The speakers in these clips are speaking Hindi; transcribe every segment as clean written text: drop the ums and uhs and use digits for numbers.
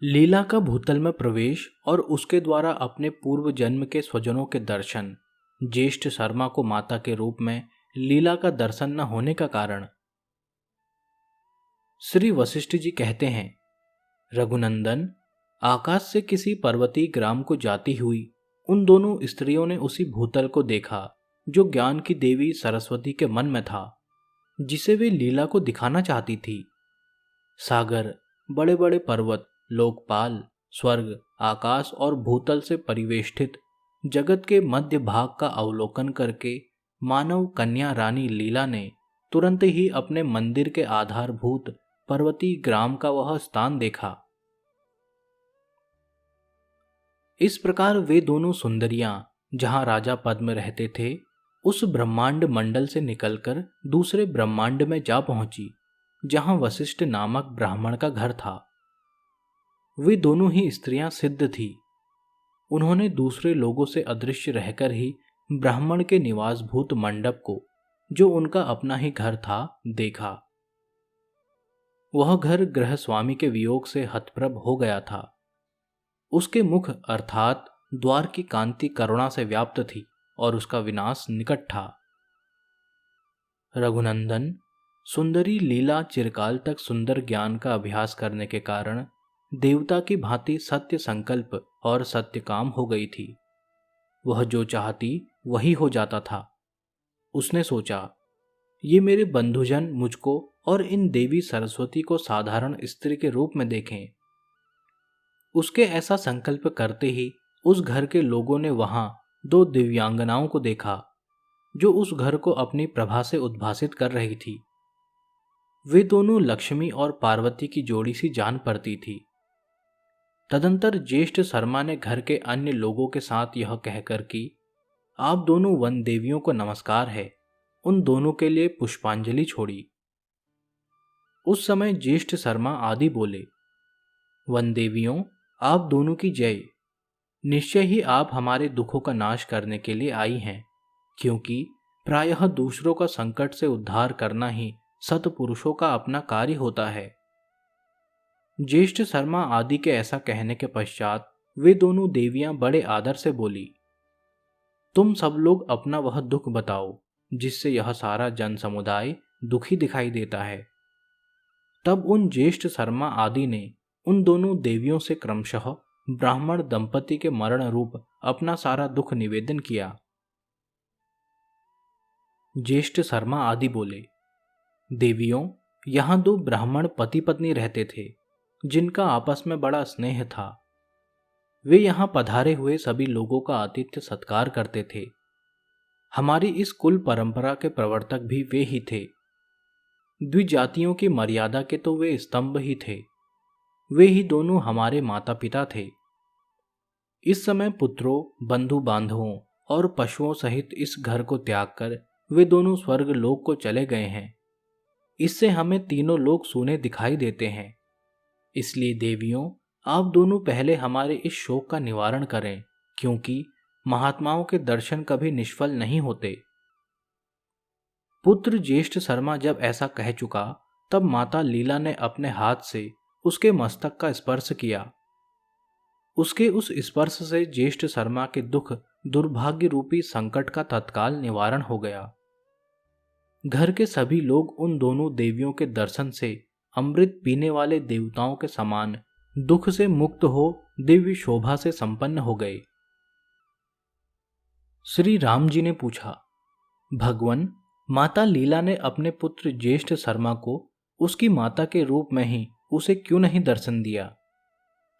लीला का भूतल में प्रवेश और उसके द्वारा अपने पूर्व जन्म के स्वजनों के दर्शन। ज्येष्ठ शर्मा को माता के रूप में लीला का दर्शन न होने का कारण। श्री वशिष्ठ जी कहते हैं, रघुनंदन, आकाश से किसी पर्वतीय ग्राम को जाती हुई उन दोनों स्त्रियों ने उसी भूतल को देखा जो ज्ञान की देवी सरस्वती के मन में था, जिसे वे लीला को दिखाना चाहती थी। सागर, बड़े बड़े पर्वत, लोकपाल, स्वर्ग, आकाश और भूतल से परिवेष्टित जगत के मध्य भाग का अवलोकन करके मानव कन्या रानी लीला ने तुरंत ही अपने मंदिर के आधारभूत पर्वतीय ग्राम का वह स्थान देखा। इस प्रकार वे दोनों सुंदरियां जहां राजा पद्म रहते थे, उस ब्रह्मांड मंडल से निकलकर दूसरे ब्रह्मांड में जा पहुंची, जहां वशिष्ठ नामक ब्राह्मण का घर था। वे दोनों ही स्त्रियां सिद्ध थी। उन्होंने दूसरे लोगों से अदृश्य रहकर ही ब्राह्मण के निवासभूत मंडप को, जो उनका अपना ही घर था, देखा। वह घर गृह स्वामी के वियोग से हतप्रभ हो गया था। उसके मुख अर्थात द्वार की कांति करुणा से व्याप्त थी और उसका विनाश निकट था। रघुनंदन, सुंदरी लीला चिरकाल तक सुंदर ज्ञान का अभ्यास करने के कारण देवता की भांति सत्य संकल्प और सत्य काम हो गई थी। वह जो चाहती वही हो जाता था। उसने सोचा, ये मेरे बंधुजन मुझको और इन देवी सरस्वती को साधारण स्त्री के रूप में देखें। उसके ऐसा संकल्प करते ही उस घर के लोगों ने वहां दो दिव्यांगनाओं को देखा, जो उस घर को अपनी प्रभा से उद्भासित कर रही थी। वे दोनों लक्ष्मी और पार्वती की जोड़ी सी जान पड़ती थी। तदंतर ज्येष्ठ शर्मा ने घर के अन्य लोगों के साथ यह कहकर कि आप दोनों वन देवियों को नमस्कार है, उन दोनों के लिए पुष्पांजलि छोड़ी। उस समय ज्येष्ठ शर्मा आदि बोले, वन देवियों, आप दोनों की जय। निश्चय ही आप हमारे दुखों का नाश करने के लिए आई हैं, क्योंकि प्रायः दूसरों का संकट से उद्धार करना ही सत्पुरुषों का अपना कार्य होता है। ज्येष्ठ शर्मा आदि के ऐसा कहने के पश्चात वे दोनों देवियां बड़े आदर से बोली, तुम सब लोग अपना वह दुख बताओ जिससे यह सारा जन समुदाय दुखी दिखाई देता है। तब उन ज्येष्ठ शर्मा आदि ने उन दोनों देवियों से क्रमशः ब्राह्मण दंपति के मरण रूप अपना सारा दुख निवेदन किया। ज्येष्ठ शर्मा आदि बोले, देवियों, यहां दो ब्राह्मण पति पत्नी रहते थे, जिनका आपस में बड़ा स्नेह था। वे यहां पधारे हुए सभी लोगों का आतिथ्य सत्कार करते थे। हमारी इस कुल परंपरा के प्रवर्तक भी वे ही थे। द्विजातियों की मर्यादा के तो वे स्तंभ ही थे। वे ही दोनों हमारे माता पिता थे। इस समय पुत्रों, बंधु बांधवों और पशुओं सहित इस घर को त्याग कर वे दोनों स्वर्ग लोक को चले गए हैं। इससे हमें तीनों लोग सूने दिखाई देते हैं। इसलिए देवियों, आप दोनों पहले हमारे इस शोक का निवारण करें, क्योंकि महात्माओं के दर्शन कभी निष्फल नहीं होते। पुत्र ज्येष्ठ शर्मा जब ऐसा कह चुका, तब माता लीला ने अपने हाथ से उसके मस्तक का स्पर्श किया। उसके उस स्पर्श से ज्येष्ठ शर्मा के दुख दुर्भाग्य रूपी संकट का तत्काल निवारण हो गया। घर के सभी लोग उन दोनों देवियों के दर्शन से अमृत पीने वाले देवताओं के समान दुख से मुक्त हो दिव्य शोभा से संपन्न हो गए। श्री राम जी ने पूछा, भगवन, माता लीला ने अपने पुत्र ज्येष्ठ शर्मा को उसकी माता के रूप में ही उसे क्यों नहीं दर्शन दिया?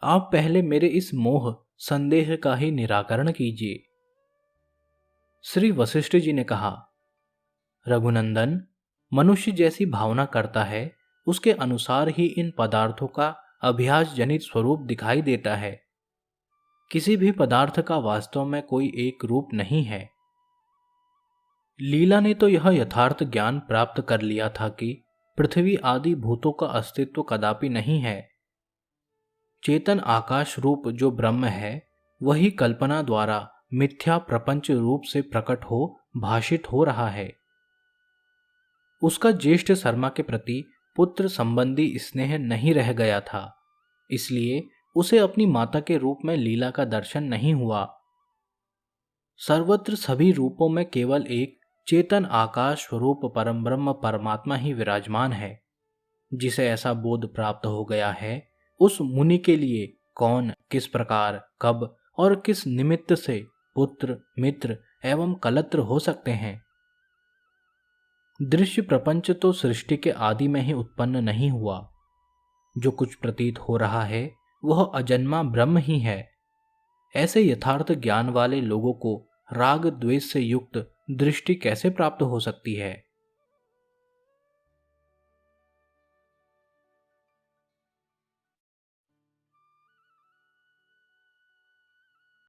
आप पहले मेरे इस मोह संदेह का ही निराकरण कीजिए। श्री वशिष्ठ जी ने कहा, रघुनंदन, मनुष्य जैसी भावना करता है, उसके अनुसार ही इन पदार्थों का अभ्यास जनित स्वरूप दिखाई देता है। किसी भी पदार्थ का वास्तव में कोई एक रूप नहीं है। लीला ने तो यह यथार्थ ज्ञान प्राप्त कर लिया था कि पृथ्वी आदि भूतों का अस्तित्व कदापि नहीं है। चेतन आकाश रूप जो ब्रह्म है, वही कल्पना द्वारा मिथ्या प्रपंच रूप से प्रकट हो भाषित हो रहा है। उसका ज्येष्ठ शर्मा के प्रति पुत्र संबंधी स्नेह नहीं रह गया था, इसलिए उसे अपनी माता के रूप में लीला का दर्शन नहीं हुआ। सर्वत्र सभी रूपों में केवल एक चेतन आकाश स्वरूप परम ब्रह्म परमात्मा ही विराजमान है। जिसे ऐसा बोध प्राप्त हो गया है, उस मुनि के लिए कौन, किस प्रकार, कब और किस निमित्त से पुत्र, मित्र एवं कलत्र हो सकते हैं। दृश्य प्रपंच तो सृष्टि के आदि में ही उत्पन्न नहीं हुआ। जो कुछ प्रतीत हो रहा है वह अजन्मा ब्रह्म ही है। ऐसे यथार्थ ज्ञान वाले लोगों को राग द्वेष से युक्त दृष्टि कैसे प्राप्त हो सकती है।